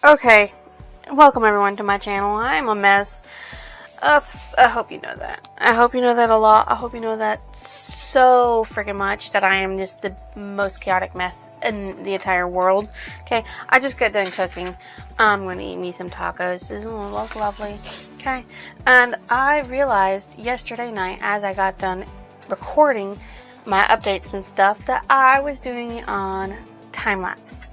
Okay, welcome everyone to my channel. I'm a mess. I hope you know that. I hope you know that a lot. I hope you know that so freaking much, that I am just the most chaotic mess in the entire world. Okay, I just got done cooking. I'm going to eat me some tacos. This will look lovely. Okay, and I realized yesterday night as I got done recording my updates and stuff that I was doing it on time-lapse.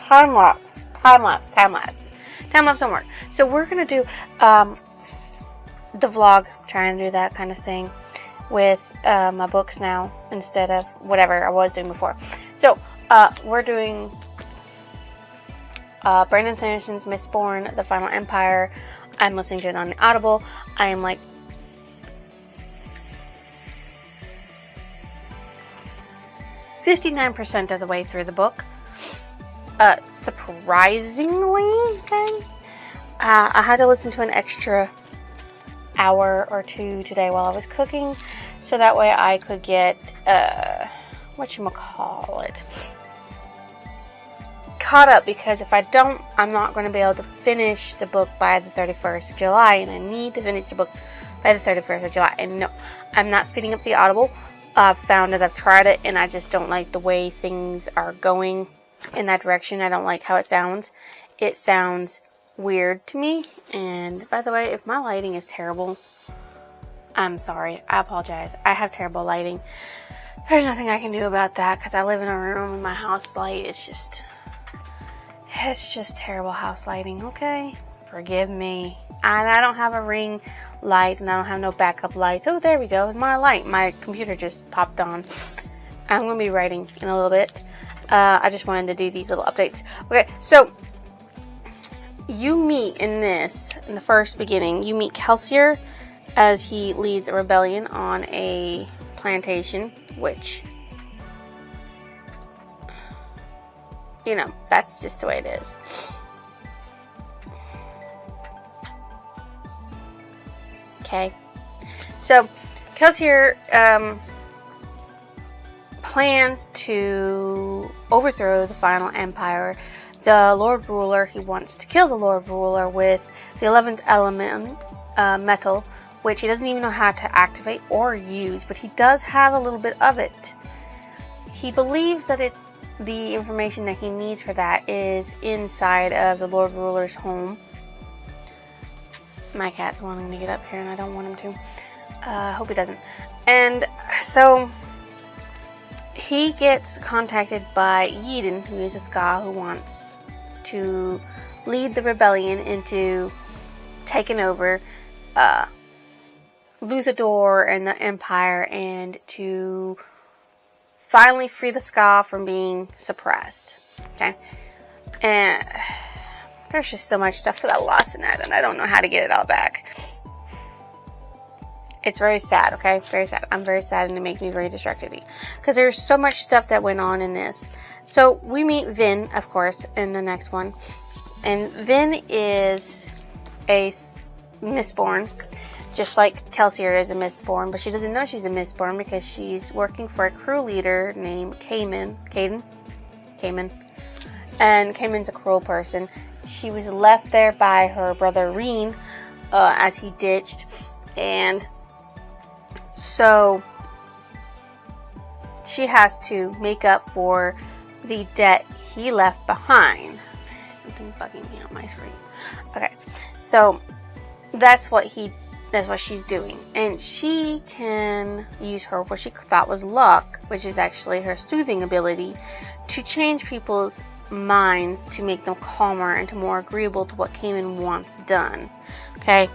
Time-lapse don't work. So we're going to do the vlog, trying to do that kind of thing with my books now instead of whatever I was doing before. So we're doing Brandon Sanderson's Mistborn, The Final Empire. I'm listening to it on Audible. I am like 59% of the way through the book. Surprisingly, okay. I had to listen to an extra hour or two today while I was cooking, so that way I could get, caught up, because if I don't, I'm not going to be able to finish the book by the 31st of July, and I need to finish the book by the 31st of July, and no, I'm not speeding up the Audible. I've found it, I've tried it, and I just don't like the way things are going in that direction. I don't like how it sounds. It sounds weird to me. And by the way, if my lighting is terrible, I'm sorry. I apologize. I have terrible lighting. There's nothing I can do about that, because I live in a room and my house light is just terrible house lighting, okay? Forgive me. And I don't have a ring light, and I don't have no backup lights. Oh, there we go. My light. My computer just popped on. I'm going to be writing in a little bit. I just wanted to do these little updates. Okay, so you meet in the first beginning, you meet Kelsier as he leads a rebellion on a plantation, which, you know, that's just the way it is. Okay, so Kelsier plans to overthrow the Final Empire. The Lord Ruler, he wants to kill the Lord Ruler with the 11th element, metal, which he doesn't even know how to activate or use, but he does have a little bit of it. He believes that it's the information that he needs for that is inside of the Lord Ruler's home. My cat's wanting to get up here and I don't want him to. I hope he doesn't. And so he gets contacted by Eden, who is a Ska who wants to lead the rebellion into taking over Luthador and the Empire, and to finally free the Ska from being suppressed. Okay? And there's just so much stuff that I lost in that, and I don't know how to get it all back. It's very sad, okay? Very sad. I'm very sad, and it makes me very distracted, because there's so much stuff that went on in this. So we meet Vin, of course, in the next one. And Vin is a Mistborn, just like Kelsier is a Mistborn, but she doesn't know she's a Mistborn because she's working for a crew leader named Cayman. And Cayman's a cruel person. She was left there by her brother Reen as he ditched, and so she has to make up for the debt he left behind. Something bugging me on my screen. Okay, so that's what she's doing, and she can use what she thought was luck, which is actually her soothing ability, to change people's minds, to make them calmer and to more agreeable to what Cayman wants done. Okay,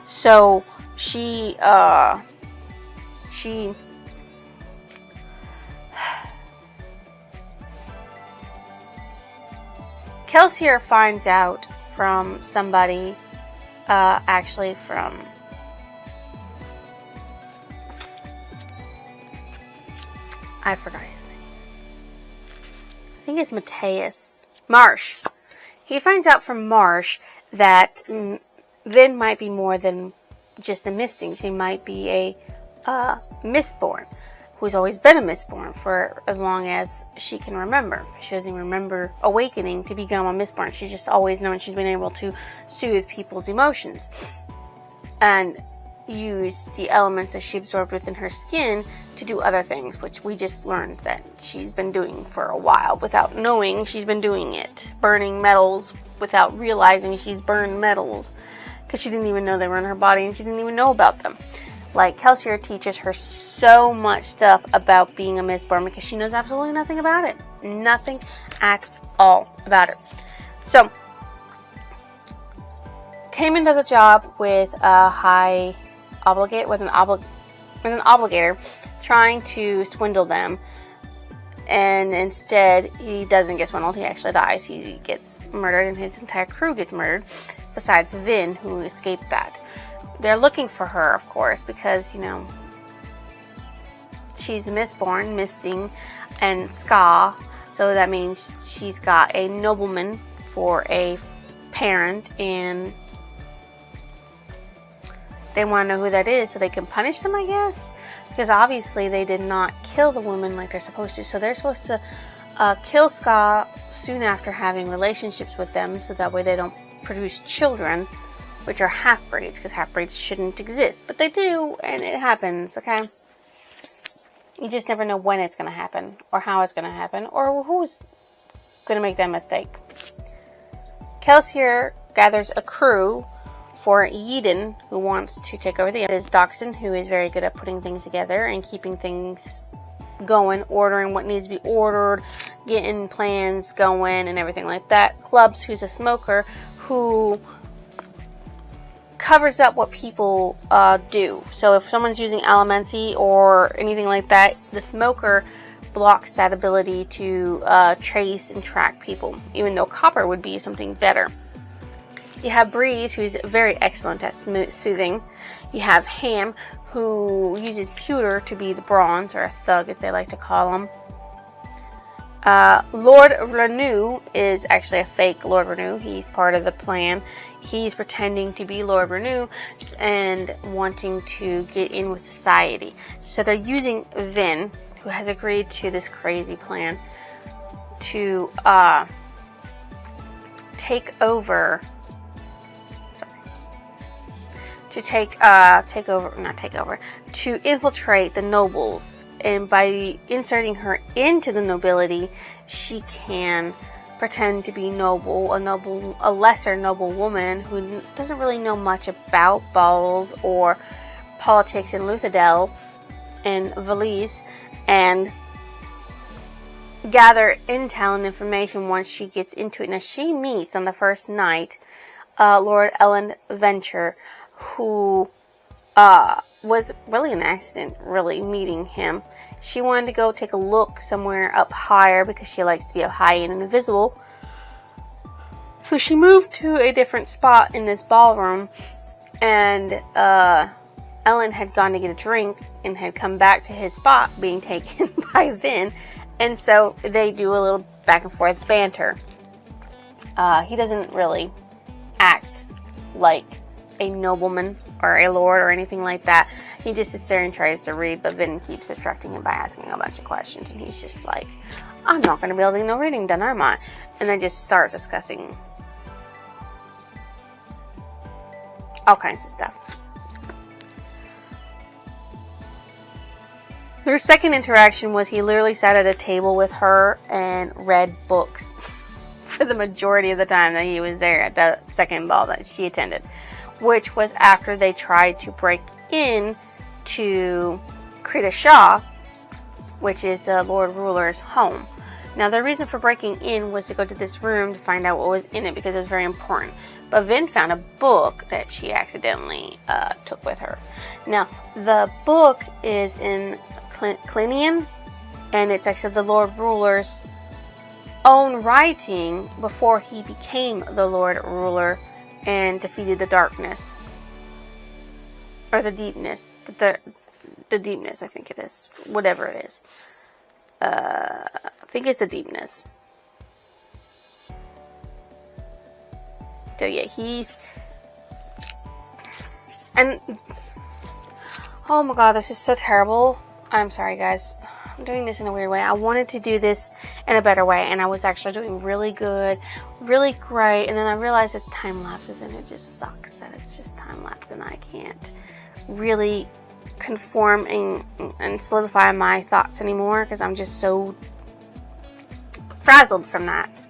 so she Kelsier finds out from somebody, actually from I forgot his name. I think it's Mateus. Marsh. He finds out from Marsh that Vin might be more than just a misting. She might be a Mistborn, who's always been a Mistborn for as long as she can remember. She doesn't even remember awakening to become a Mistborn. She's just always known she's been able to soothe people's emotions and use the elements that she absorbed within her skin to do other things, which we just learned that she's been doing for a while without knowing she's been doing it. Burning metals without realizing she's burned metals, because she didn't even know they were in her body and she didn't even know about them. Like, Kelsier teaches her so much stuff about being a Mistborn because she knows absolutely nothing about it. Nothing at all about it. So, Kamen does a job with a high obligator, with an obligator, trying to swindle them. And instead, he doesn't get swindled. He actually dies. He gets murdered, and his entire crew gets murdered, besides Vin, who escaped that. They're looking for her, of course, because, you know, she's a Mistborn, Misting, and Ska. So that means she's got a nobleman for a parent, and they want to know who that is so they can punish them, I guess. Because obviously they did not kill the woman like they're supposed to. So they're supposed to kill Ska soon after having relationships with them, so that way they don't produce children, which are half-breeds, because half-breeds shouldn't exist. But they do, and it happens, okay? You just never know when it's going to happen, or how it's going to happen, or who's going to make that mistake. Kelsier gathers a crew for Eden, who wants to take over the is Doxson, who is very good at putting things together and keeping things going, ordering what needs to be ordered, getting plans going, and everything like that. Clubs, who's a smoker, who covers up what people do. So if someone's using Allomancy or anything like that, the smoker blocks that ability to trace and track people, even though Copper would be something better. You have Breeze, who's very excellent at soothing. You have Ham, who uses pewter to be the bronze, or a thug as they like to call him. Lord Renew is actually a fake Lord Renew. He's part of the plan. He's pretending to be Lord Renew and wanting to get in with society. So they're using Vin, who has agreed to this crazy plan, to to infiltrate the nobles. And by inserting her into the nobility, she can pretend to be a lesser noble woman who doesn't really know much about balls or politics in Luthadel and Valise, and gather intel and information once she gets into it. Now, she meets on the first night Lord Ellen Venture, who was really an accident, really, meeting him. She wanted to go take a look somewhere up higher because she likes to be up high and invisible. So she moved to a different spot in this ballroom, and Ellen had gone to get a drink and had come back to his spot being taken by Vin, and so they do a little back and forth banter. He doesn't really act like a nobleman or a lord or anything like that. He just sits there and tries to read, but Vin keeps distracting him by asking a bunch of questions, and he's just like, I'm not going to be able to get no reading done, am I? And they just start discussing all kinds of stuff. Their second interaction was he literally sat at a table with her and read books for the majority of the time that he was there at the second ball that she attended, which was after they tried to break in to Krita Shah, which is the Lord Ruler's home. Now, the reason for breaking in was to go to this room to find out what was in it, because it was very important. But Vin found a book that she accidentally took with her. Now, the book is in Clinian, and it's actually the Lord Ruler's own writing before he became the Lord Ruler and defeated the darkness. Or the deepness. The deepness, I think it is. Whatever it is. I think it's the deepness. So yeah, and oh my god, this is so terrible. I'm sorry, guys. I'm doing this in a weird way. I wanted to do this in a better way, and I was actually doing really good, really great, and then I realized it's time lapses, and it just sucks that it's just time lapse, and I can't really conform and solidify my thoughts anymore because I'm just so frazzled from that.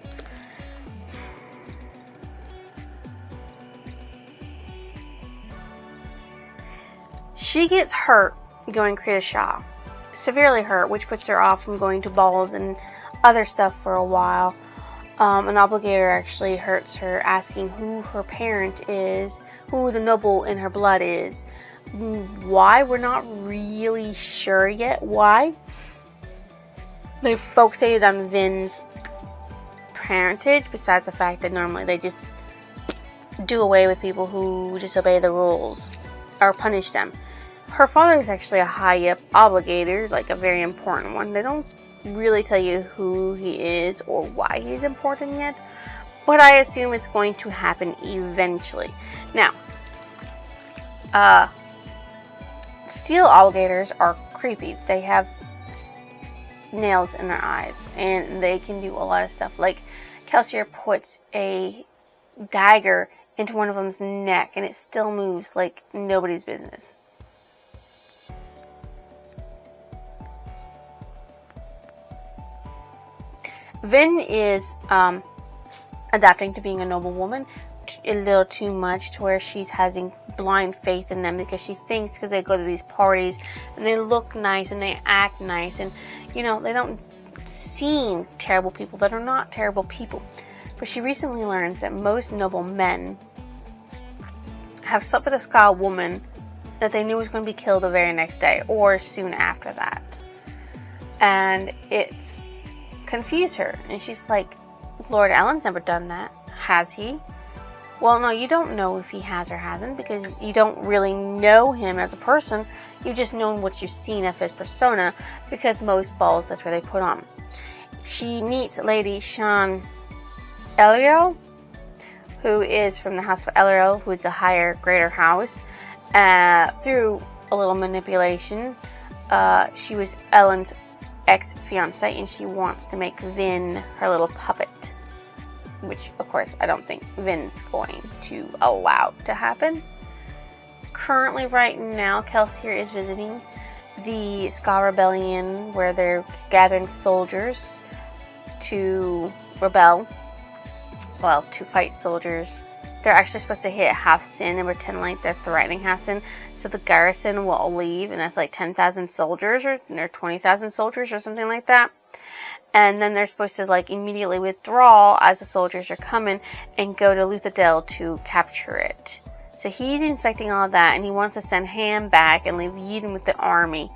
She gets hurt going to Krita Shaw. Severely hurt, which puts her off from going to balls and other stuff for a while. An obligator actually hurts her, asking who her parent is, who the noble in her blood is. Why? We're not really sure yet why. They focused on Vin's parentage, besides the fact that normally they just do away with people who disobey the rules or punish them. Her father is actually a high-up obligator, like a very important one. They don't really tell you who he is or why he's important yet, but I assume it's going to happen eventually. Now, steel obligators are creepy. They have nails in their eyes, and they can do a lot of stuff. Like, Kelsier puts a dagger into one of them's neck, and it still moves like nobody's business. Vin is adapting to being a noble woman a little too much, to where she's having blind faith in them because she thinks because they go to these parties and they look nice and they act nice and, you know, they don't seem terrible people that are not terrible people. But she recently learns that most noble men have slept with a Ska woman that they knew was going to be killed the very next day or soon after that. And it's confused her, and she's like, Lord Ellen's never done that, has he? Well, no, you don't know if he has or hasn't, because you don't really know him as a person. You just know what you've seen of his persona, because most balls, that's where they put on. She meets Lady Sean Elio, who is from the House of Elio, who is a higher, greater house. Through a little manipulation, she was Ellen's ex-fiance, and she wants to make Vin her little puppet, which of course I don't think Vin's going to allow to happen. Currently, right now, Kelsier is visiting the Ska Rebellion, where they're gathering soldiers to rebel, well, to fight soldiers. They're actually supposed to hit Hassan and pretend like they're threatening Hassan, so the garrison will all leave, and that's like 10,000 soldiers or 20,000 soldiers or something like that. And then they're supposed to like immediately withdraw as the soldiers are coming and go to Luthadel to capture it. So he's inspecting all of that, and he wants to send Ham back and leave Eden with the army,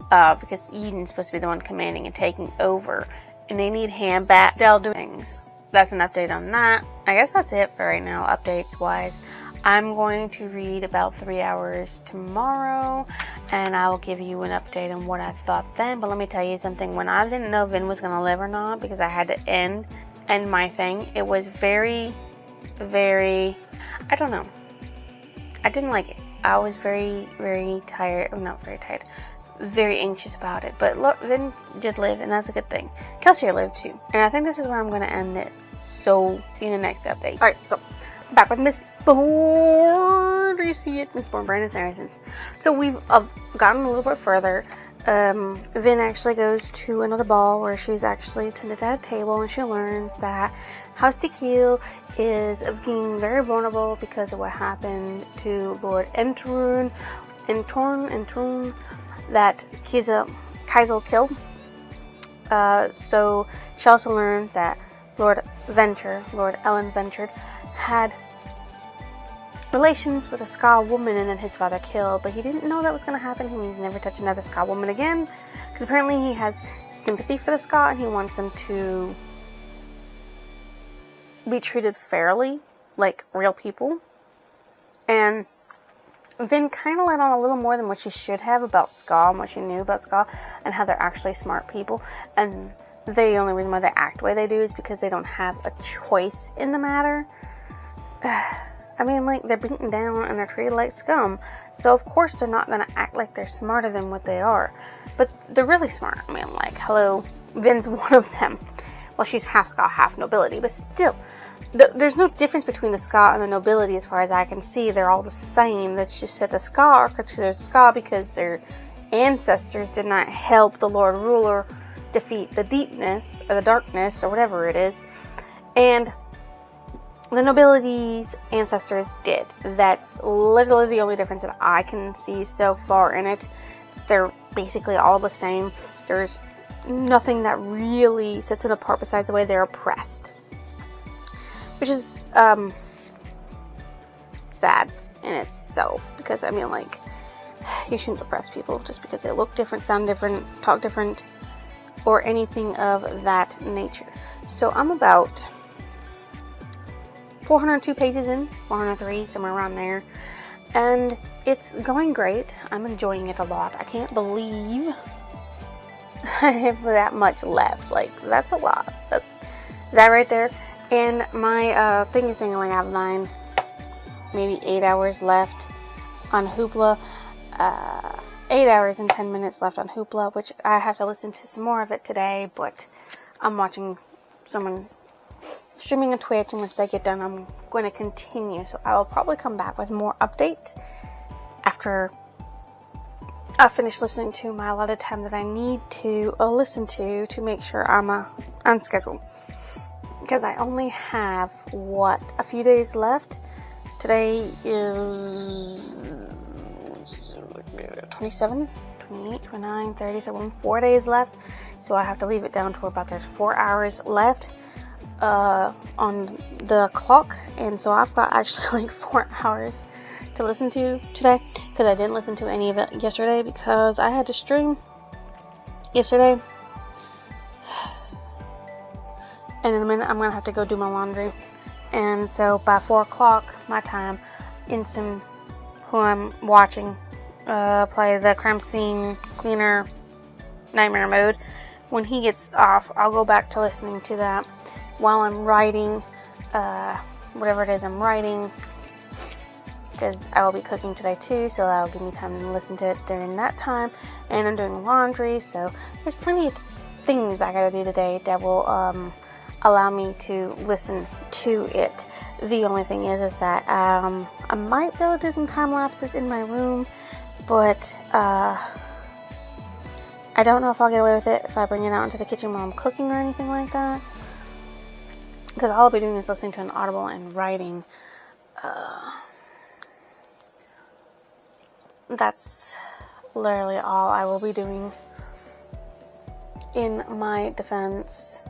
because Eden's supposed to be the one commanding and taking over, and they need Ham back. They'll do things. That's an update on that. I guess that's it for right now, updates wise. I'm going to read about 3 hours tomorrow, and I will give you an update on what I thought then. But let me tell you something. When I didn't know Vin was going to live or not, because I had to end my thing, it was very, very, I don't know. I didn't like it. I was very, very tired. I'm not very tired. Very anxious about it. But look, Vin did live, and that's a good thing. Kelsier lived too. And I think this is where I'm going to end this. So, see you in the next update. Alright, so, back with Miss Bourne. Do you see it? Miss Bourne, Brandon Saracens. So, we've gotten a little bit further. Vin actually goes to another ball where she's actually attended at a table, and she learns that House Tequil is being very vulnerable because of what happened to Lord Entorn, that Kaisel killed. So she also learns that Lord Ellen Ventured, had relations with a Ska woman and then his father killed, but he didn't know that was going to happen. He's never touched another Ska woman again, because apparently he has sympathy for the Ska and he wants them to be treated fairly, like real people. And Vin kind of let on a little more than what she should have about Ska and what she knew about Ska and how they're actually smart people. And the only reason why they act the way they do is because they don't have a choice in the matter. I mean, like, they're beaten down and they're treated like scum. So, of course, they're not going to act like they're smarter than what they are. But they're really smart. I mean, like, hello, Vin's one of them. Well, she's half Scot, half nobility. But still, there's no difference between the Scot and the nobility as far as I can see. They're all the same. That's just that the Scot are considered Scot because their ancestors did not help the Lord Ruler defeat the deepness or the darkness or whatever it is. And the nobility's ancestors did. That's literally the only difference that I can see so far in it. They're basically all the same. There's nothing that really sets them apart besides the way they're oppressed. Which is sad in itself. Because, I mean, like, you shouldn't oppress people just because they look different, sound different, talk different, or anything of that nature. So I'm about 402 pages in, 403, somewhere around there, and it's going great. I'm enjoying it a lot. I can't believe I have that much left. Like, that's a lot. That right there. And my thing is saying I only have 9, maybe 8 hours left on Hoopla. 8 hours and 10 minutes left on Hoopla, which I have to listen to some more of it today, but I'm watching someone streaming on Twitch, and once they get done, I'm going to continue. So I will probably come back with more update after I finish listening to my allotted time that I need to listen to make sure I'm on schedule. Because I only have, a few days left. Today is 27, 28, 29, 30, 31, 4 days left. So I have to leave it down to about there's 4 hours left on the clock, and so I've got actually like 4 hours to listen to today, because I didn't listen to any of it yesterday because I had to stream yesterday. And in a minute I'm gonna have to go do my laundry, and so by 4 o'clock my time, Ensign, who I'm watching play the crime scene cleaner nightmare mode, when he gets off, I'll go back to listening to that while I'm writing, whatever it is I'm writing, because I will be cooking today too, so that'll give me time to listen to it during that time. And I'm doing laundry, so there's plenty of things I gotta do today that will allow me to listen to it. The only thing is that I might be able to do some time lapses in my room, but I don't know if I'll get away with it if I bring it out into the kitchen while I'm cooking or anything like that. Because all I'll be doing is listening to an audible and writing. That's literally all I will be doing in my defense.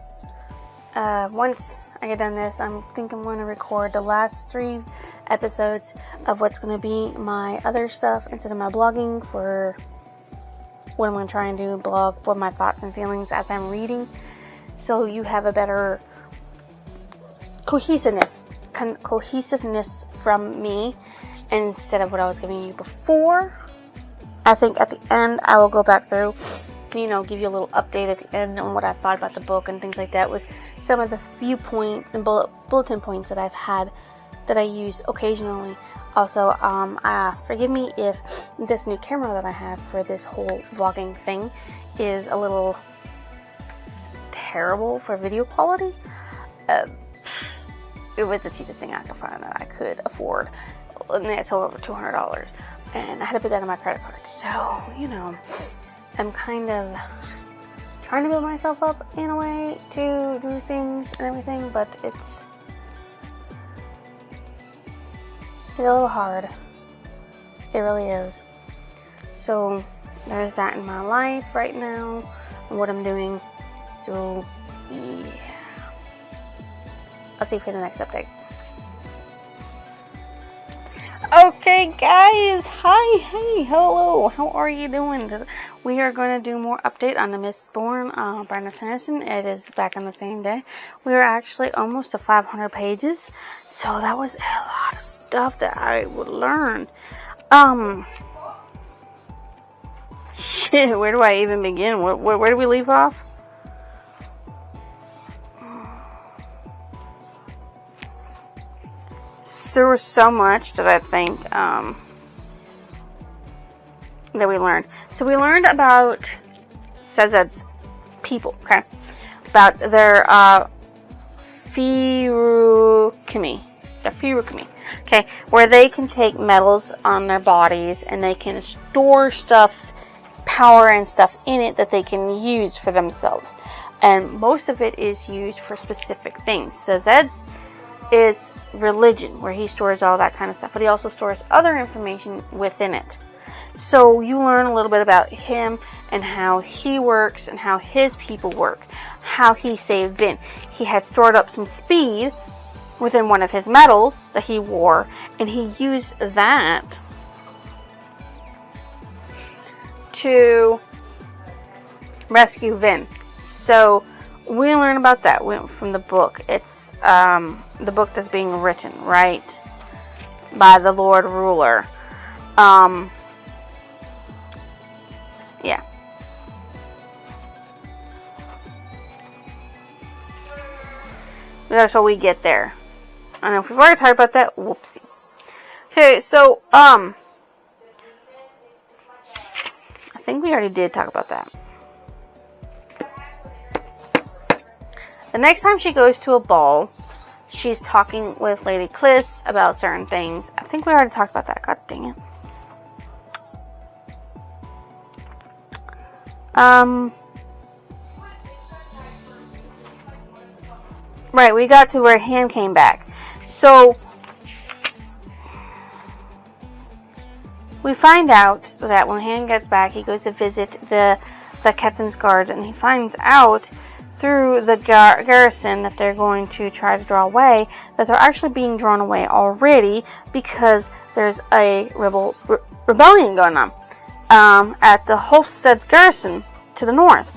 Once I get done this, I think I'm going to record the last 3 episodes of what's going to be my other stuff instead of my blogging, for what I'm going to try and do, blog for my thoughts and feelings as I'm reading, so you have a better cohesiveness from me instead of what I was giving you before. I think at the end I will go back through, give you a little update at the end on what I thought about the book and things like that, with some of the viewpoints and bulletin points that I've had that I use occasionally. Also, forgive me if this new camera that I have for this whole vlogging thing is a little terrible for video quality. It was the cheapest thing I could find that I could afford, and it's over $200, and I had to put that on my credit card. So, I'm kind of trying to build myself up in a way to do things and everything, but it's a little hard. It really is. So there's that in my life right now and what I'm doing. So yeah, I'll see you for the next update. Okay, guys. Hi, hey, hello. How are you doing? We are going to do more update on the Mistborn, Brandon Sanderson. It is back on the same day. We are actually almost to 500 pages. So that was a lot of stuff that I would learn. Shit, where do I even begin? Where do we leave off? there was so much that I think that we learned. So we learned about Sezed's people, okay? About their Firukami. The Firukami. Okay, where they can take metals on their bodies and they can store stuff, power and stuff in it that they can use for themselves. And most of it is used for specific things. Sezed's is religion, where he stores all that kind of stuff, but he also stores other information within it. So you learn a little bit about him and how he works and how his people work, how he saved Vin. He had stored up some speed within one of his medals that he wore, and he used that to rescue Vin. So we learn about that from the book. It's the book that's being written, right, by the Lord Ruler. Yeah. That's what we get there. I know if we've already talked about that, whoopsie. Okay, so, I think we already did talk about that. The next time she goes to a ball, she's talking with Lady Kliss about certain things. I think we already talked about that. God dang it. Right, we got to where Ham came back. So, we find out that when Ham gets back, he goes to visit the captain's guards, and he finds out through the garrison that they're going to try to draw away, that they're actually being drawn away already because there's a rebellion going on at the Hofstad's garrison to the north.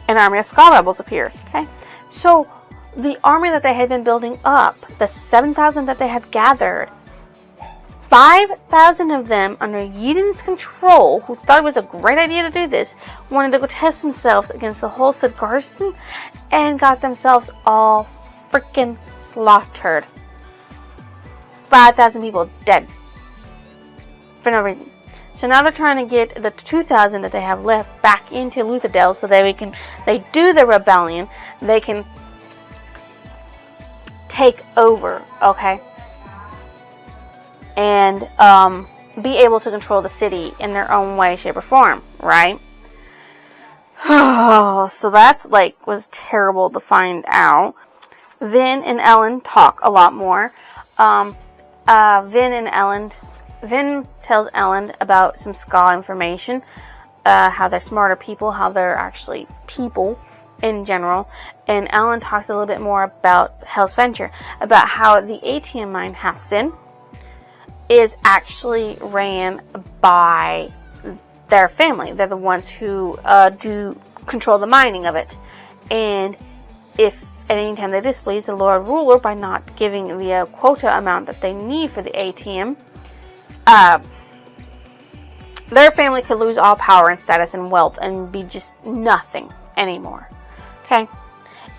An army of Skaal rebels appear. Okay, so the army that they had been building up, the 7,000 that they had gathered, 5,000 of them under Yidin's control, who thought it was a great idea to do this, wanted to go test themselves against the Hofstad garrison and got themselves all freaking slaughtered. 5,000 people dead for no reason. So now they're trying to get the 2,000 that they have left back into Luthadel so that they do the rebellion, they can take over, okay? And be able to control the city in their own way, shape, or form, right? So that's was terrible to find out. Vin and Ellen talk a lot more. Vin tells Ellen about some Skaal information, how they're smarter people, how they're actually people in general. And Ellen talks a little bit more about Hell's Venture, about how the ATM mine Hassan is actually ran by their family. They're the ones who do control the mining of it. And if at any time they displease the Lord Ruler by not giving the quota amount that they need for the ATM, their family could lose all power and status and wealth and be just nothing anymore. Okay?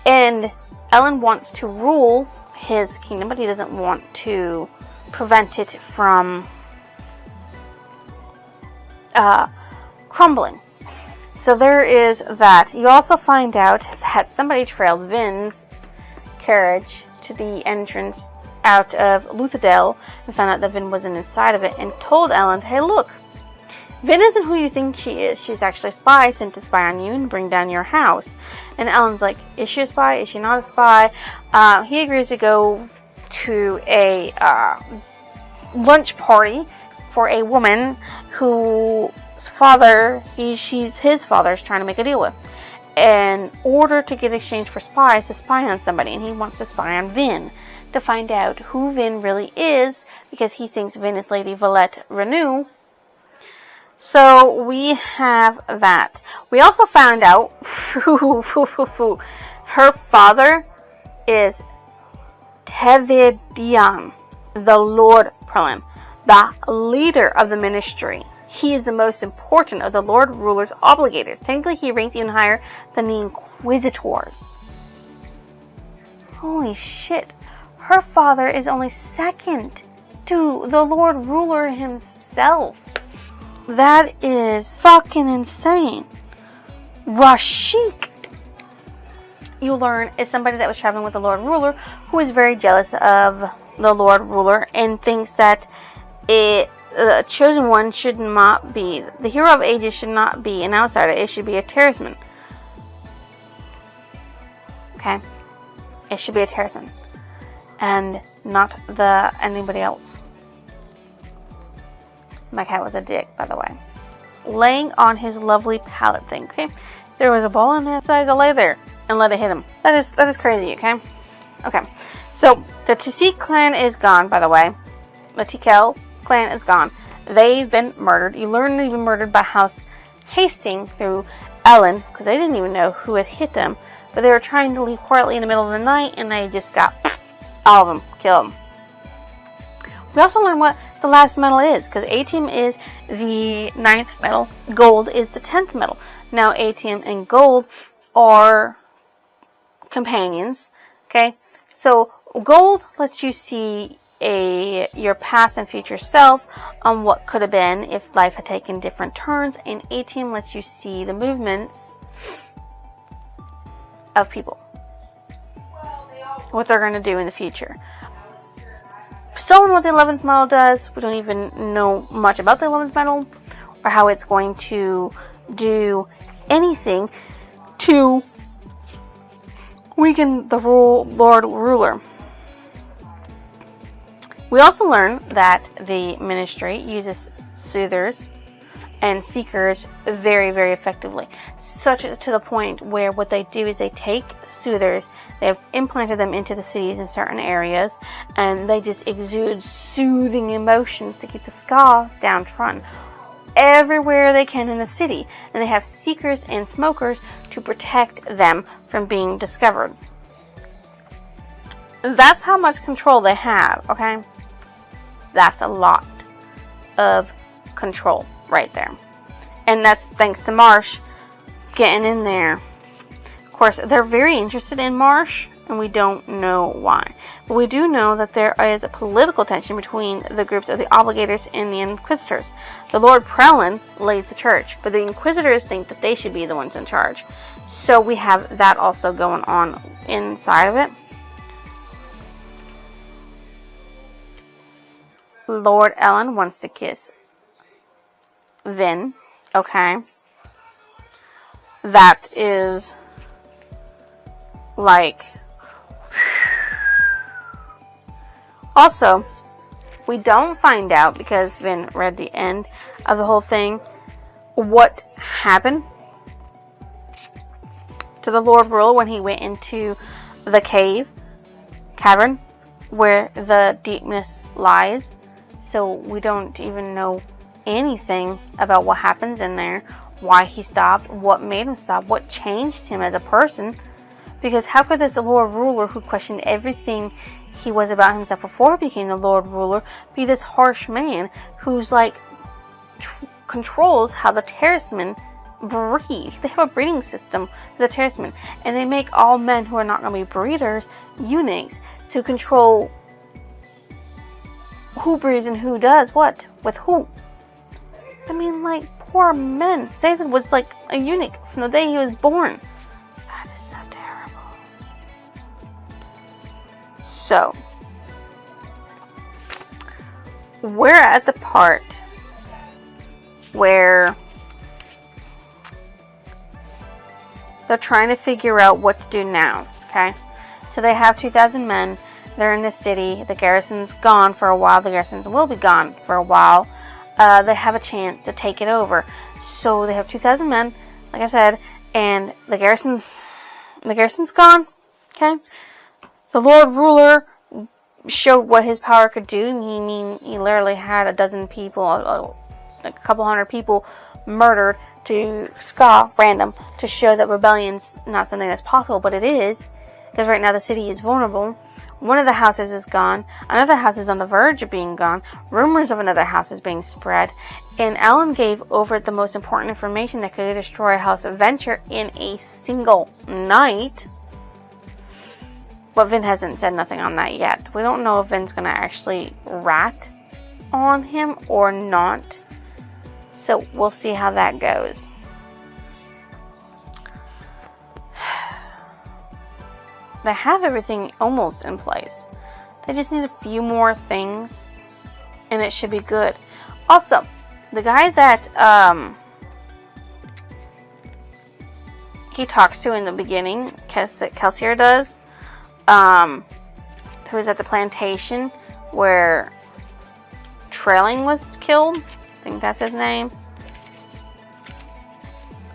And Ellen wants to rule his kingdom, but he doesn't want to prevent it from crumbling. So there is that. You also find out that somebody trailed Vin's carriage to the entrance out of Luthadel and found out that Vin wasn't inside of it and told Ellen, hey look, Vin isn't who you think she is. She's actually a spy sent to spy on you and bring down your house. And Ellen's like, is she a spy? Is she not a spy? He agrees to go to a lunch party for a woman whose father, his father is trying to make a deal with. In order to get exchanged for spies to spy on somebody. And he wants to spy on Vin to find out who Vin really is, because he thinks Vin is Lady Valette Renew. So we have that. We also found out her father is Tevidian, the Lord Prelim, the leader of the ministry. He is the most important of the Lord Ruler's obligators. Technically, he ranks even higher than the Inquisitors. Holy shit. Her father is only second to the Lord Ruler himself. That is fucking insane. Rashik, you learn, is somebody that was traveling with the Lord Ruler who is very jealous of the Lord Ruler and thinks that the chosen one should not be, the hero of ages should not be an outsider. It should be a talisman. Okay? It should be a talisman. And not anybody else. My cat was a dick, by the way. Laying on his lovely pallet thing, okay? There was a ball on that side to lay there and let it hit him. That is crazy, okay? Okay. So, the Tisik clan is gone, by the way. The Tikel clan is gone. They've been murdered. You learn they've been murdered by House Hastings through Ellen, because they didn't even know who had hit them. But they were trying to leave quietly in the middle of the night, and they just got all of them killed. We also learn what the last metal is, because Atium is the 9th metal, gold is the 10th metal. Now Atium and gold are companions, okay? So gold lets you see your past and future self on what could have been if life had taken different turns, and Atium lets you see the movements of people, what they're going to do in the future. Still don't know what the 11th metal does. We don't even know much about the 11th metal or how it's going to do anything to weaken the Lord Ruler. We also learn that the ministry uses soothers and seekers very, very effectively. Such to the point where what they do is they take soothers, they have implanted them into the cities in certain areas, and they just exude soothing emotions to keep the ska downtrodden everywhere they can in the city. And they have seekers and smokers to protect them from being discovered. That's how much control they have, okay? That's a lot of control right there. And that's thanks to Marsh getting in there. Of course, they're very interested in Marsh, and we don't know why. But we do know that there is a political tension between the groups of the Obligators and the Inquisitors. The Lord Prelin leads the church, but the Inquisitors think that they should be the ones in charge. So we have that also going on inside of it. Lord Ellen wants to kiss Vin. Okay. That is like... Also, we don't find out, because Vin read the end of the whole thing, what happened to the Lord Ruler when he went into the cavern, where the deepness lies. So we don't even know anything about what happens in there, why he stopped, what made him stop, what changed him as a person. Because how could this Lord Ruler, who questioned everything he was about himself before he became the Lord Ruler, be this harsh man who's like controls how the Terrismen breed? They have a breeding system for the Terrismen, and they make all men who are not going to be breeders eunuchs to control who breeds and who does what with who. I mean, like, poor men. Caesar was like a eunuch from the day he was born. That is so terrible. So, we're at the part where they're trying to figure out what to do now, okay? So they have 2,000 men. They're in the city. The garrison's gone for a while. The garrisons will be gone for a while. They have a chance to take it over. So they have 2,000 men, like I said, and the garrison's gone, okay? The Lord Ruler showed what his power could do. He literally had a dozen people, like a couple hundred people murdered to ska random to show that rebellion's not something that's possible, but it is, because right now the city is vulnerable. One of the houses is gone. Another house is on the verge of being gone. Rumors of another house is being spread. And Alan gave over the most important information that could destroy a house of Venture in a single night. But Vin hasn't said nothing on that yet. We don't know if Vin's going to actually rat on him or not. So we'll see how that goes. They have everything almost in place. They just need a few more things and it should be good. Also, the guy that he talks to in the beginning, Kelsier does, who was at the plantation where Trailing was killed. I think that's his name.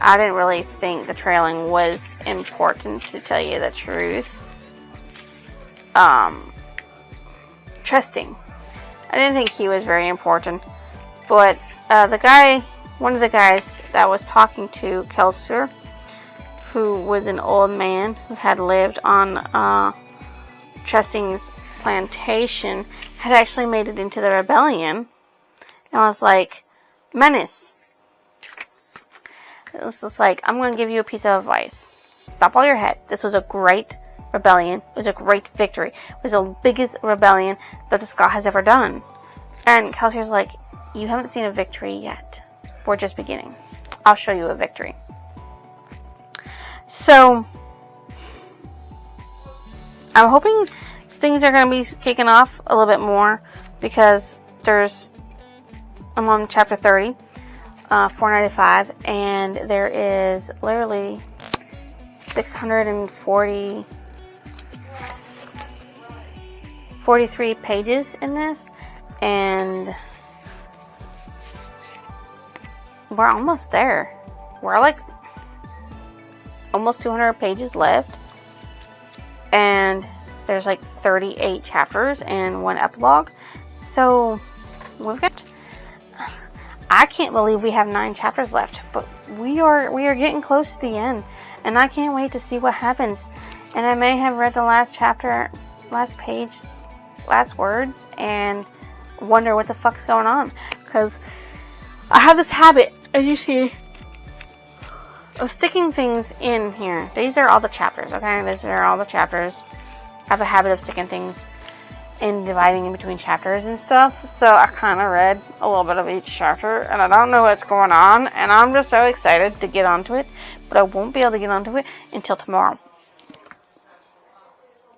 I didn't really think the Trailing was important, to tell you the truth. Trusting. I didn't think he was very important. But one of the guys that was talking to Kelsier, who was an old man who had lived on Trusting's plantation, had actually made it into the rebellion. And I was like, Menace. It was like, I'm going to give you a piece of advice. Stop all your head. This was a great rebellion. It was a great victory. It was the biggest rebellion that the Scott has ever done. And Kelsier's like, you haven't seen a victory yet. We're just beginning. I'll show you a victory. So, I'm hoping things are going to be kicking off a little bit more, because I'm on chapter 30, 495, and there is literally 43 pages in this, and we're almost there. We're like almost 200 pages left, and there's like 38 chapters and one epilogue. So we've got, I can't believe we have 9 chapters left, but we are getting close to the end, and I can't wait to see what happens. And I may have read the last chapter, last page, last words, and wonder what the fuck's going on, because I have this habit, as you see, of sticking things in here. These are all the chapters, okay? These are all the chapters. I have a habit of sticking things and dividing in between chapters and stuff. So I kind of read a little bit of each chapter, and I don't know what's going on, and I'm just so excited to get onto it, but I won't be able to get onto it until tomorrow,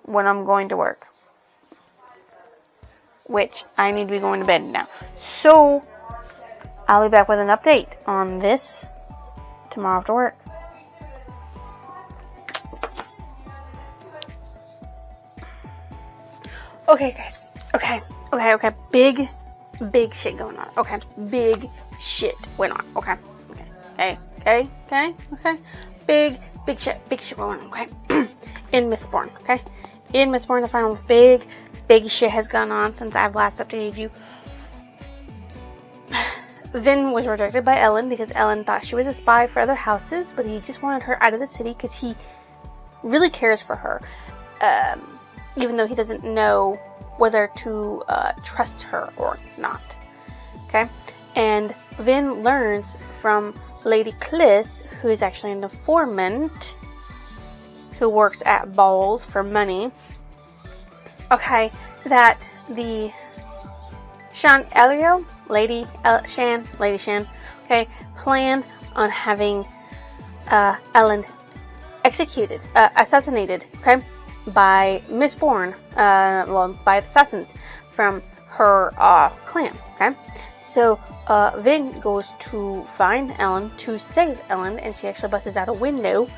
when I'm going to work, which I need to be going to bed now. So I'll be back with an update on this tomorrow after work. Okay, guys. Okay. Big shit going on. Okay. Big shit went on. Okay. Big shit going on. Okay. In Mistborn. Okay. In Mistborn, the final big shit has gone on since I've last updated you. Vin was rejected by Ellen because Ellen thought she was a spy for other houses, but he just wanted her out of the city because he really cares for her, even though he doesn't know whether to trust her or not. Okay? And Vin learns from Lady Kliss, who is actually an informant who works at balls for money, okay, that the Shan Elio, Lady Shan, okay, planned on having Ellen executed, assassinated, okay, by Mistborn, by assassins from her clan, okay. So Vin goes to find Ellen to save Ellen, and she actually busts out a window,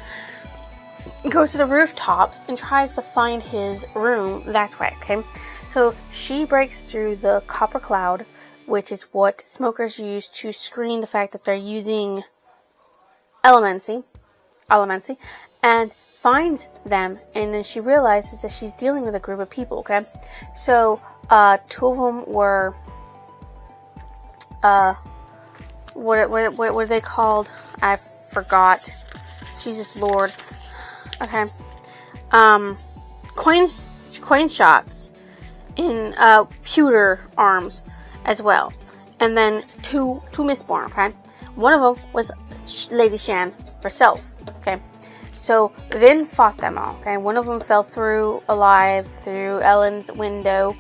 goes to the rooftops, and tries to find his room that way, okay. So she breaks through the copper cloud, which is what smokers use to screen the fact that they're using elemency, and finds them, and then she realizes that she's dealing with a group of people, okay? So, 2 of them were, what are they called? I forgot. Jesus Lord. Okay. Coin shots in, pewter arms as well. And then two Mistborn, okay? One of them was Lady Shan herself, okay? So Vin fought them all. Okay, one of them fell through alive through Ellen's window,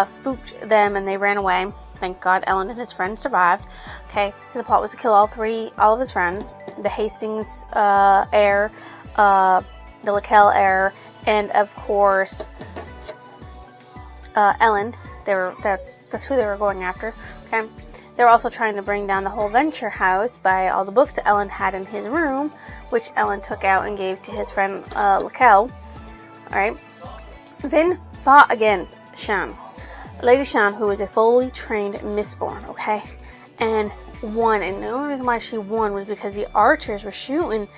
spooked them, and they ran away. Thank God Ellen and his friends survived. Okay, his plot was to kill all of his friends: the Hastings heir, the Laquelle heir, and of course Ellen. That's who they were going after. Okay. They were also trying to bring down the whole Venture house by all the books that Ellen had in his room, which Ellen took out and gave to his friend Laquelle. Alright. Vin fought against Shan. Lady Shan, who was a fully trained Mistborn, okay? And won. And the only reason why she won was because the archers were shooting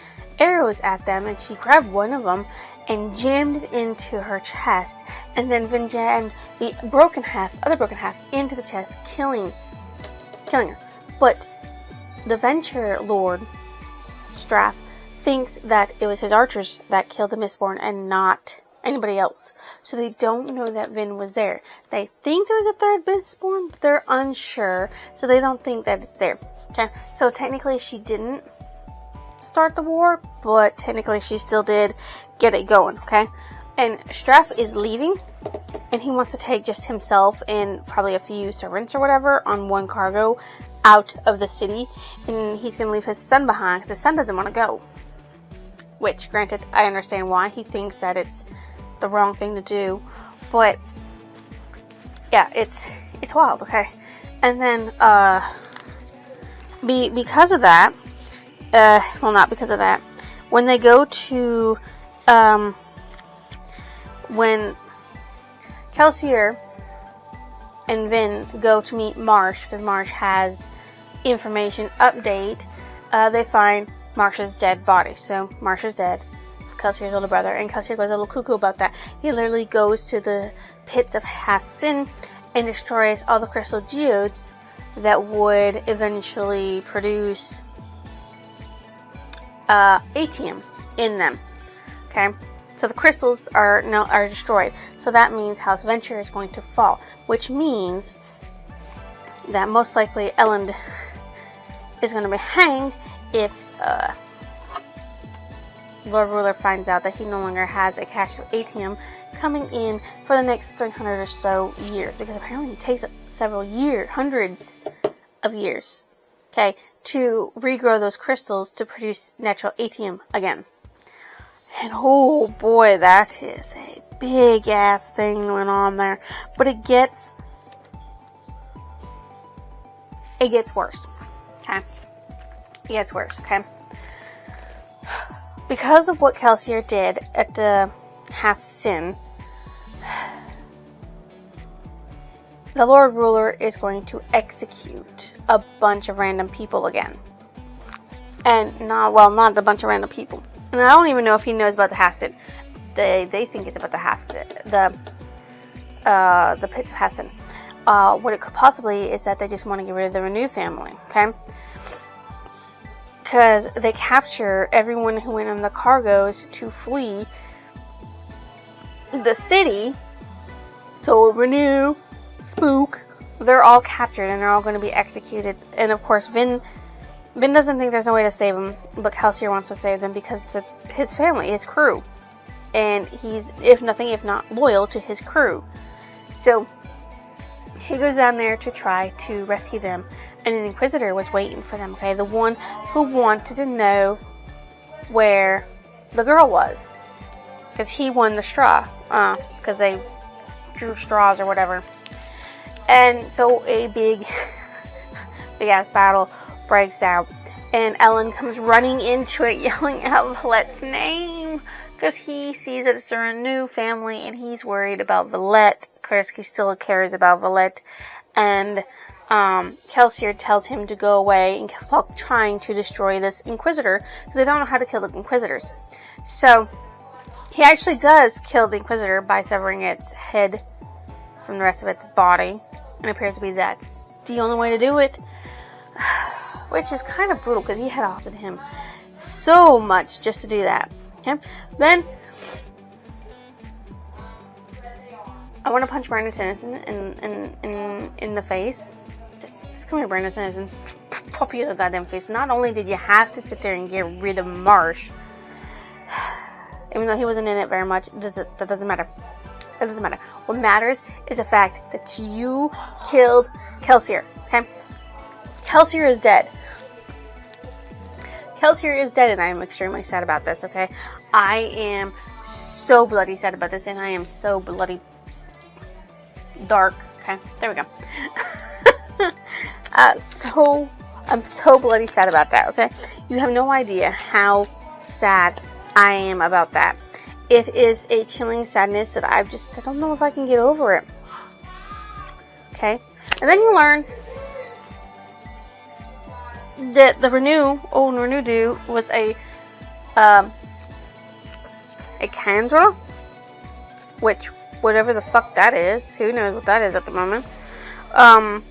arrows at them, and she grabbed one of them and jammed it into her chest. And then Vin jammed the other broken half into the chest, killing her. But the Venture Lord, Straff, thinks that it was his archers that killed the Mistborn and not anybody else. So they don't know that Vin was there. They think there was a third Mistborn, but they're unsure. So they don't think that it's there. Okay? So technically she didn't start the war, but technically she still did get it going. Okay? And Straff is leaving, and he wants to take just himself and probably a few servants or whatever on one cargo out of the city, and he's going to leave his son behind because his son doesn't want to go. Which, granted, I understand why. He thinks that it's the wrong thing to do, but yeah, it's wild. Okay, and then because of that, not because of that, when they go to when Kelsier and Vin go to meet Marsh, because Marsh has information update, they find Marsh's dead body. So Marsh is dead, Kelsier's older brother, and Kelsier goes a little cuckoo about that. He literally goes to the pits of Hassin and destroys all the crystal geodes that would eventually produce atium in them. Okay, so the crystals are destroyed. So that means House Venture is going to fall, which means that most likely Elend is going to be hanged if Lord Ruler finds out that he no longer has a cache of atium coming in for the next 300 or so years, because apparently it takes several years, hundreds of years, okay, to regrow those crystals to produce natural atium again. And oh boy, that is a big ass thing going on there. But it gets worse. Okay? It gets worse, okay? Because of what Kelsier did at the Hassin, the Lord Ruler is going to execute a bunch of random people again. And not a bunch of random people. And I don't even know if he knows about the Hassin. They think it's about the Hassin, the pits of Hassin. What it could possibly is that they just want to get rid of the Renew family, okay? Because they capture everyone who went on the cargoes to flee the city. So Renew, Spook, they're all captured and they're all going to be executed. And of course, Vin doesn't think there's no way to save them, but Kelsier wants to save them because it's his family, his crew. And he's, if not loyal to his crew. So he goes down there to try to rescue them, and an Inquisitor was waiting for them, okay? The one who wanted to know where the girl was. Because he won the straw. Because they drew straws or whatever. And so a big ass battle breaks out, and Ellen comes running into it, yelling out Valette's name, because he sees that it's a Renew family, and he's worried about Valette. Kreski still cares about Valette, and Kelsier tells him to go away and while trying to destroy this Inquisitor, because they don't know how to kill the Inquisitors. So he actually does kill the Inquisitor by severing its head from the rest of its body, and it appears to be that's the only way to do it. Which is kind of brutal, because he had offered him so much just to do that. Okay? Then I want to punch Brandon Sanderson in the face. Just come here, Brandon Sanderson. Pop you in the goddamn face. Not only did you have to sit there and get rid of Marsh, Even though he wasn't in it very much, that doesn't matter. It doesn't matter. What matters is the fact that you killed Kelsier. Okay? Kelsier is dead. Kelsier is dead, and I am extremely sad about this, okay? I am so bloody sad about this, and I am so bloody dark. Okay? There we go. I'm so bloody sad about that, okay? You have no idea how sad I am about that. It is a chilling sadness that I don't know if I can get over it. Okay? And then you learn that the Renew dude was a Candra, which, whatever the fuck that is, who knows what that is at the moment. And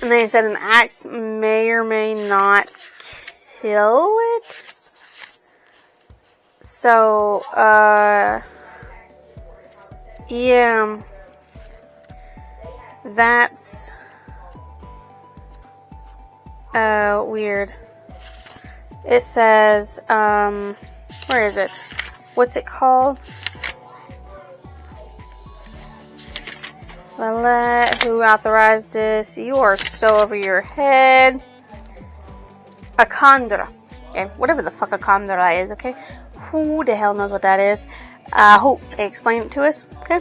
they said an axe may or may not kill it. So, yeah, that's, weird. It says, where is it? What's it called? Who authorized this? You are so over your head. A Condra. Okay, whatever the fuck a Condra is, okay? Who the hell knows what that is? I hope they explain it to us, okay?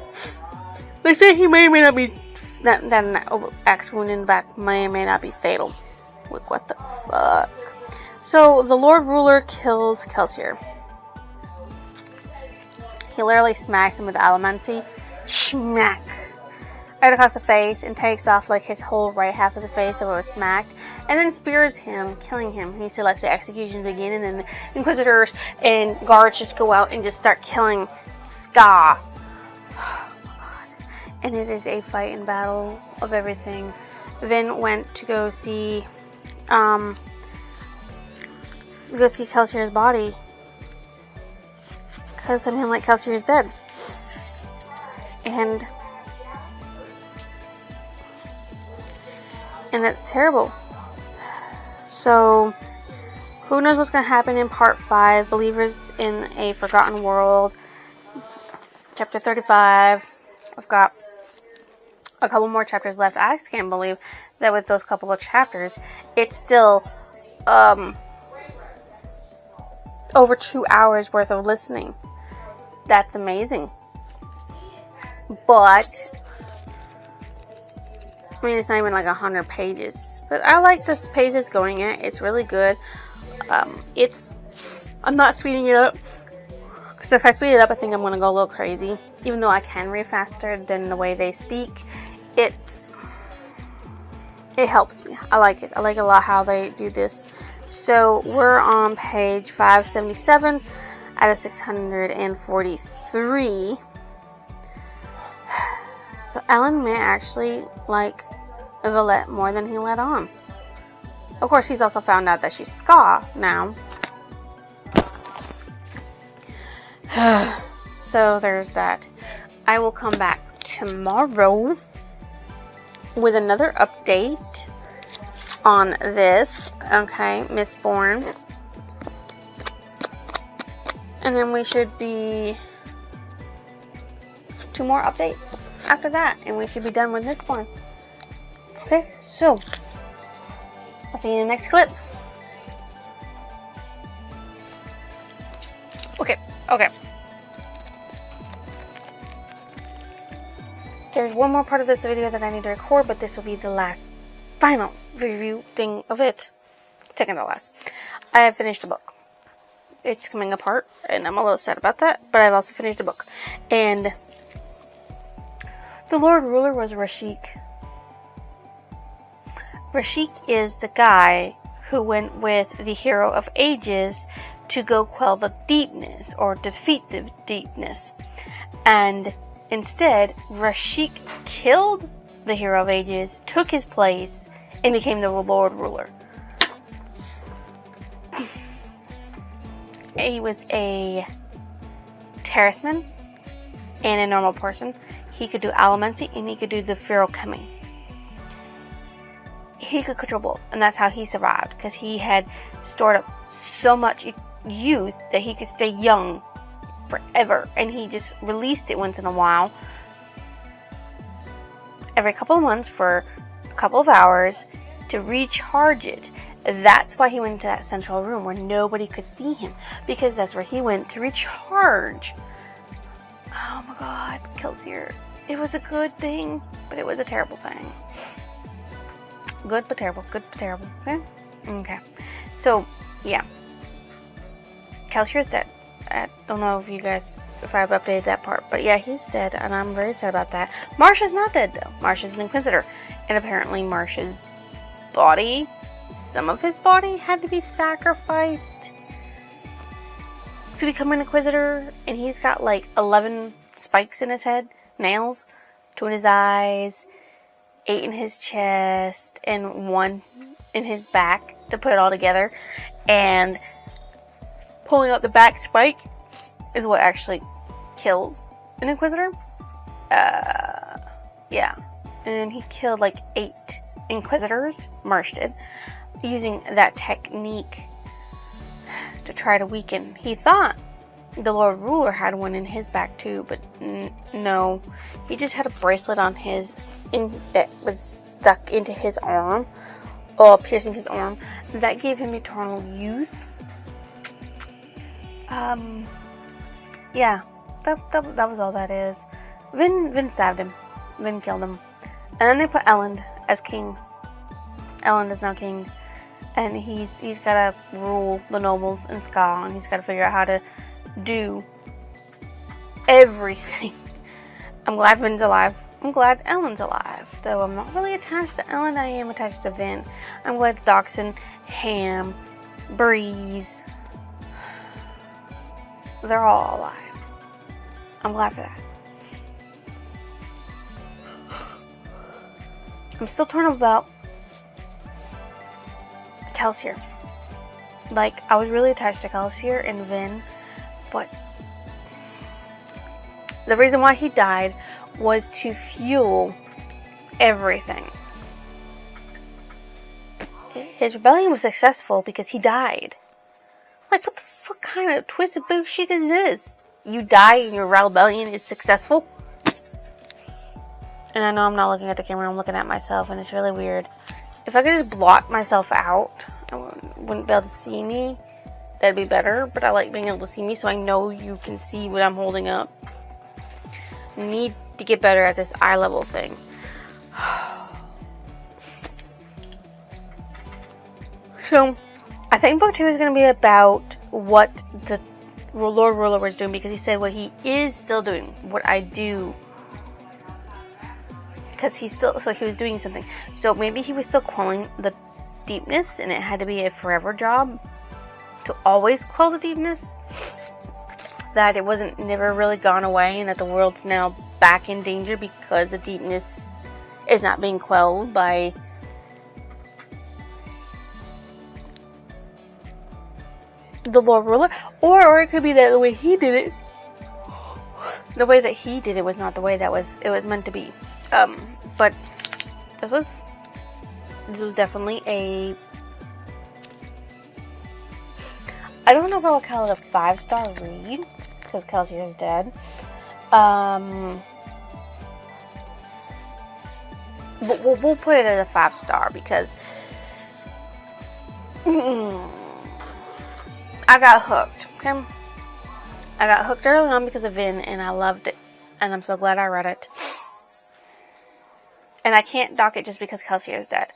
They say he may or may not be, that axe wound in the back may or may not be fatal. Look, what the fuck? So, the Lord Ruler kills Kelsier. He literally smacks him with Allomancy. Schmack! Right across the face, and takes off like his whole right half of the face that was smacked, and then spears him, killing him. He said, "Let's the execution begin," and then the Inquisitors and guards just go out and just start killing Ska. Oh my god! And it is a fight and battle of everything. Vin went to go see Kelsier's body, because like Kelsier is dead, and that's terrible. So, who knows what's going to happen in part 5, Believers in a Forgotten World, chapter 35. I've got a couple more chapters left. I just can't believe that with those couple of chapters, it's still, over 2 hours worth of listening. That's amazing. But I mean, it's not even like 100 pages, but I like this pace it's going at. It's really good. I'm not speeding it up, because if I speed it up, I think I'm going to go a little crazy. Even though I can read faster than the way they speak, it helps me. I like it. I like a lot how they do this. So we're on page 577 out of 643. So Alan may actually like Valette more than he let on. Of course, he's also found out that she's Ska now. So there's that. I will come back tomorrow with another update on this. Okay, Mistborn. And then we should be 2 more updates after that, and we should be done with Mistborn. Okay, so I'll see you in the next clip. Okay. There's one more part of this video that I need to record, but this will be the last final review thing of it. Second to last. I have finished the book. It's coming apart, and I'm a little sad about that, but I've also finished the book. And the Lord Ruler was Rashik. Rashik is the guy who went with the Hero of Ages to go quell the deepness, or defeat the deepness. And instead, Rashik killed the Hero of Ages, took his place, and became the Lord Ruler. He was a terraceman and a normal person. He could do allomancy, and he could do the feral-chemy. He could control both, and that's how he survived, because he had stored up so much youth that he could stay young forever, and he just released it once in a while, every couple of months for a couple of hours to recharge it. That's why he went to that central room where nobody could see him, because that's where he went to recharge. Oh my god, Kelsier. It was a good thing, but it was a terrible thing. Good but terrible, good but terrible. Okay? Okay. So, yeah. Kelsier's dead. I don't know if I've updated that part, but yeah, he's dead, and I'm very sad about that. Marsha's not dead, though. Marsha's an Inquisitor, and apparently Marsha's body, some of his body, had to be sacrificed to become an Inquisitor, and he's got like 11 spikes in his head, nails, 2 in his eyes, 8 in his chest, and 1 in his back to put it all together, and pulling out the back spike is what actually kills an Inquisitor. Yeah. And he killed like 8 Inquisitors, Marsh did, using that technique to try to weaken. He thought the Lord Ruler had one in his back too, but no. He just had a bracelet on that was stuck into his arm, or piercing his arm. That gave him eternal youth. Yeah, that was all that is. Vin stabbed him. Vin killed him. And then they put Elend as king. Elend is now king. And he's gotta rule the nobles in Ska, and he's gotta figure out how to do everything. I'm glad Vin's alive. I'm glad Elend's alive. Though I'm not really attached to Elend, I am attached to Vin. I'm glad Doxson, Ham, Breeze, they're all alive. I'm glad for that. I'm still torn about Kelsier. Like, I was really attached to Kelsier and Vin, but the reason why he died was to fuel everything. His rebellion was successful because he died. Like, what the fuck kind of twisted bullshit is this? You die and your rebellion is successful? And I know I'm not looking at the camera, I'm looking at myself, and it's really weird. If I could just block myself out, I wouldn't be able to see me. That'd be better, but I like being able to see me so I know you can see what I'm holding up. I need to get better at this eye level thing. So, I think book 2 is going to be about what the Lord Ruler was doing, because he said what he is still doing, what I do. Because he was doing something. So maybe he was still quelling the deepness, and it had to be a forever job to always quell the deepness. That it wasn't never really gone away, and that the world's now back in danger because the deepness is not being quelled by the Lord Ruler. Or it could be that the way he did it, the way that he did it was not the way that it was meant to be. But this was definitely a, I don't know if I would call it a 5-star read, because Kelsier is dead. But we'll put it as a 5-star because I got hooked. Okay, I got hooked early on because of Vin, and I loved it, and I'm so glad I read it. And I can't dock it just because Kelsier is dead.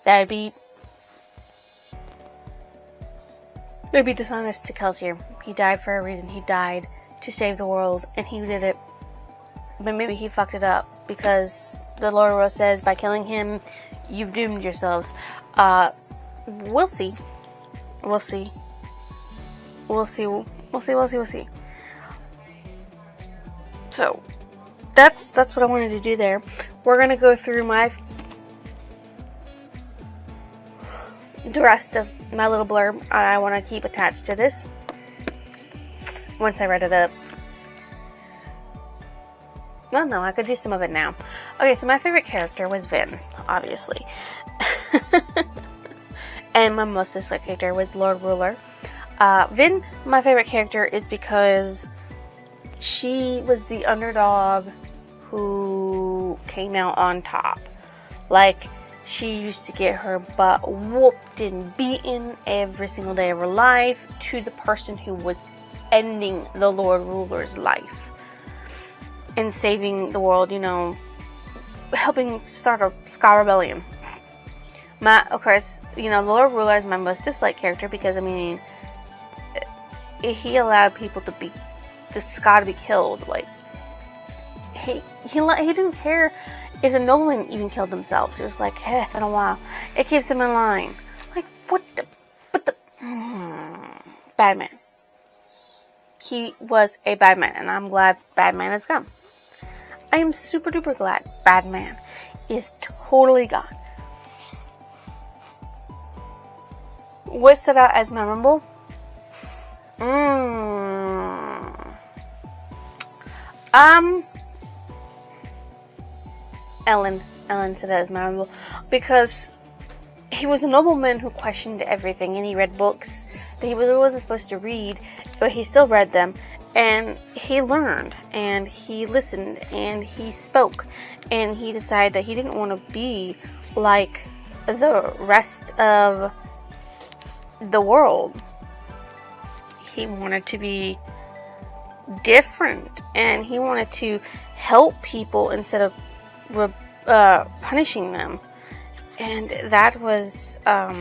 That'd be dishonest to Kelsier. He died for a reason. He died to save the world, and he did it. But maybe he fucked it up because the Lord Rose says by killing him, you've doomed yourselves. We'll see. We'll see. We'll see. We'll see. We'll see. We'll see. So that's what I wanted to do there. We're gonna go through the rest of my little blurb. I want to keep attached to this once I read it up. Well, no, I could do some of it now. Okay, so my favorite character was Vin, obviously. And my most disliked character was Lord Ruler. Vin, my favorite character, is because she was the underdog who came out on top. Like, she used to get her butt whooped and beaten every single day of her life to the person who was ending the Lord Ruler's life and saving the world, helping start a Ska rebellion. Of course, the Lord Ruler is my most disliked character because, he allowed people to be, the Ska to be killed. Like, he didn't care if the noblemen even killed themselves. He was like, hey, it's been a while. It keeps them in line. Like, bad man. He was a bad man, and I'm glad bad man is gone. I am super duper glad bad man is totally gone. What stood out as memorable? Ellen stood out as memorable because he was a nobleman who questioned everything, and he read books that he wasn't supposed to read, but he still read them, and he learned, and he listened, and he spoke, and he decided that he didn't want to be like the rest of the world. He wanted to be different, and he wanted to help people instead of punishing them. And that was a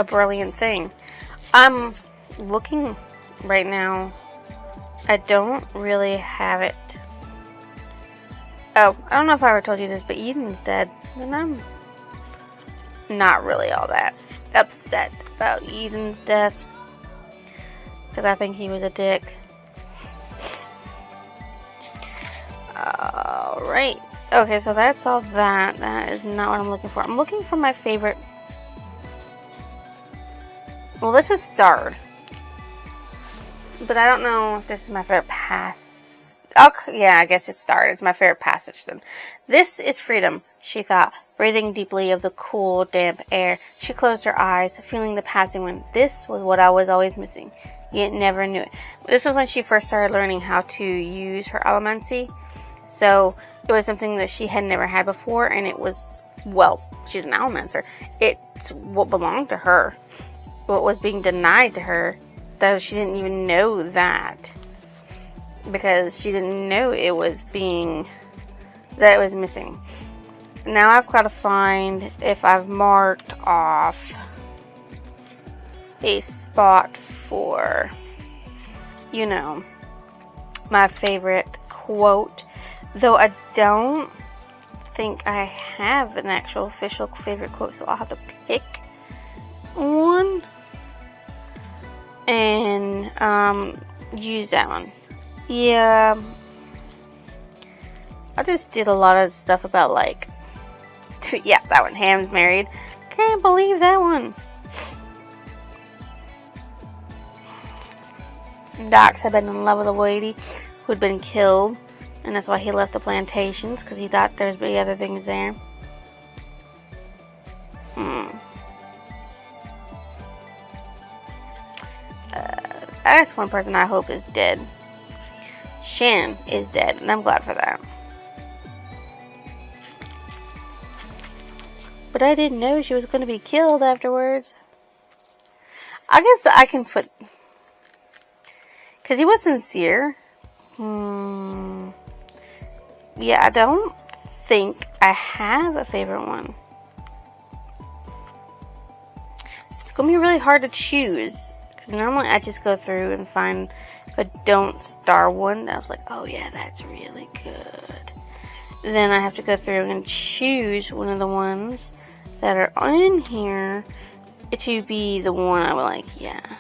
brilliant thing. I'm looking right now. I don't really have it. Oh, I don't know if I ever told you this, but Eden's dead. And I'm not really all that upset about Eden's death, because I think he was a dick. Alright. Okay, so that's all that. That is not what I'm looking for. I'm looking for my favorite. Well, this is starred, but I don't know if this is my favorite pass. Okay, yeah, I guess it's starred. It's my favorite passage then. This is freedom, she thought, breathing deeply of the cool, damp air. She closed her eyes, feeling the passing wind. This was what I was always missing, yet never knew it. This was when she first started learning how to use her elemancy. So it was something that she had never had before, and it was, well, she's an elemancer. It's what belonged to her. What was being denied to her, that she didn't even know that. Because she didn't know it was that it was missing. Now I've got to find if I've marked off a spot for, my favorite quote. Though I don't think I have an actual official favorite quote, so I'll have to pick one and use that one. Yeah, I just did a lot of stuff about, like, yeah, that one, Ham's married. Can't believe that one. Dox had been in love with a lady who had been killed, and that's why he left the plantations, because he thought there'd be other things there. That's one person I hope is dead. Shan is dead, and I'm glad for that. But I didn't know she was going to be killed afterwards. I guess I can put... because he was sincere. Yeah, I don't think I have a favorite one. It's going to be really hard to choose. Because normally I just go through and find, if I don't star one, I was like, oh yeah, that's really good. Then I have to go through and choose one of the ones that are in here to be the one I would like, yeah.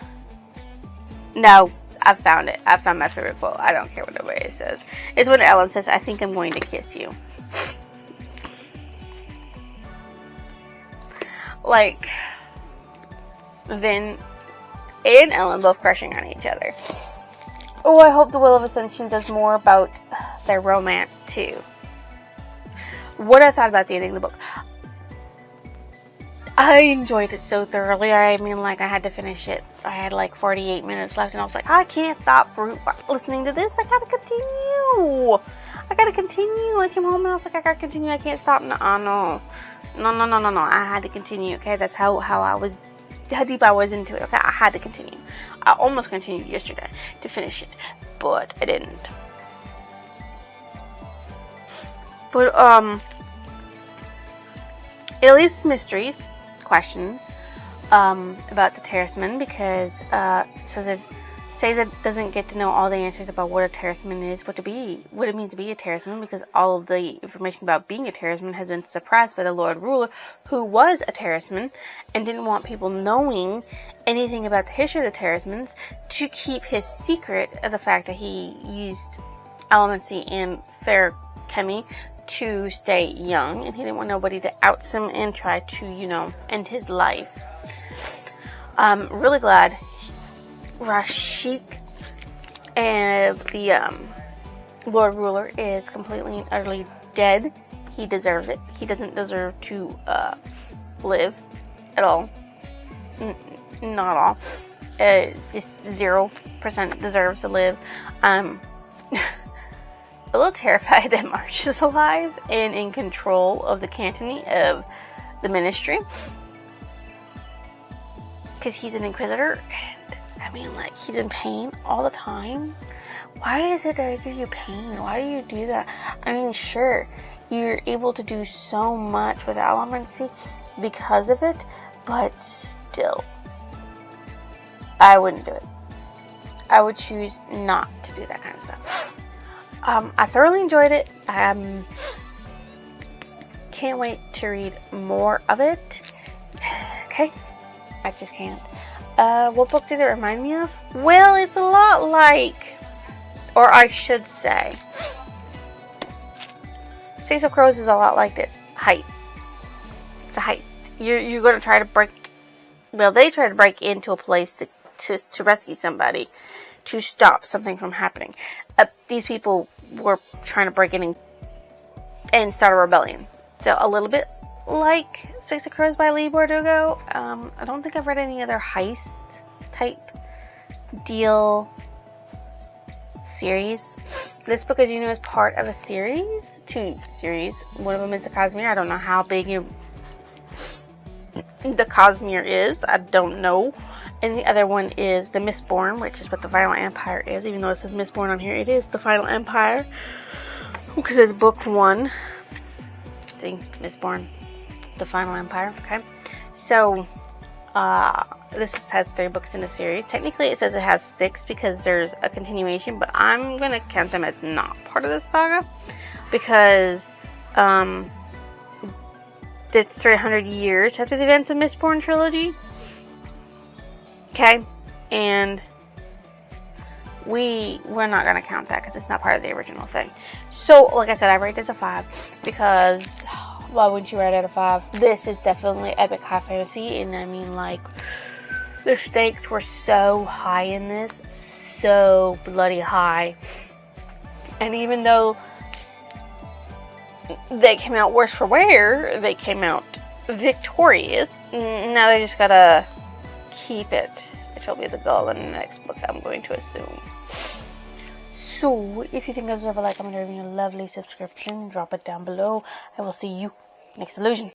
No, I found it. I found my favorite quote. I don't care what nobody says. It's when Ellen says, I think I'm going to kiss you. Like, Vin and Ellen both crushing on each other. Oh, I hope the Will of Ascension does more about their romance, too. What I thought about the ending of the book. I enjoyed it so thoroughly. I mean, like, I had to finish it. I had like 48 minutes left, and I was like, I can't stop listening to this. I gotta continue. I came home and I was like, I gotta continue. I can't stop. No. I had to continue. Okay, that's how deep I was into it. Okay, I had to continue. I almost continued yesterday to finish it, but I didn't. But it leaves mysteries, questions about the Terraceman, because says it doesn't get to know all the answers about what a Terraceman is, what it means to be a Terraceman, because all of the information about being a Terraceman has been suppressed by the Lord Ruler, who was a Terraceman and didn't want people knowing anything about the history of the Terracemans, to keep his secret of the fact that he used elemency and fair chemy to stay young, and he didn't want nobody to oust him and try to, end his life. I'm really glad Rashik and the Lord Ruler is completely and utterly dead. He deserves it. He doesn't deserve to live at all. Not at all. It's just 0% deserves to live. A little terrified that March is alive and in control of the cantonry of the ministry, because he's an inquisitor, and I mean, like, he's in pain all the time. Why is it that it gives you pain? Why do you do that? I mean, sure, you're able to do so much with elemency because of it, but still, I wouldn't do it. I would choose not to do that kind of stuff. I thoroughly enjoyed it. Can't wait to read more of it. Okay, I just can't. What book did it remind me of? Well, it's a lot like, or I should say, Six of Crows is a lot like this. Heist. It's a heist. You're going to try to they try to break into a place to rescue somebody, to stop something from happening. These people were trying to break in and start a rebellion. So a little bit like Six of Crows by Leigh Bardugo. I don't think I've read any other heist type deal series. This book, as you know, is part of a series. 2 series. One of them is the Cosmere. I don't know how big the Cosmere is. I don't know. And the other one is the Mistborn, which is what the Violent Empire is. Even though it says Mistborn on here, it is the Violent Empire, because it's book 1. See, Mistborn, the Final Empire. Okay, so this has 3 books in the series. Technically, it says it has 6 because there's a continuation, but I'm gonna count them as not part of this saga, because it's 300 years after the events of Mistborn trilogy. Okay, and we're not going to count that because it's not part of the original thing. So, like I said, I rate this a 5 because why wouldn't you rate it a 5? This is definitely epic high fantasy, and I mean, like, the stakes were so high in this, so bloody high. And even though they came out worse for wear, they came out victorious. Now they just gotta keep it, which will be the goal in the next book, I'm going to assume. So, if you think I deserve a like, comment, or even a lovely subscription, drop it down below. I will see you next illusion.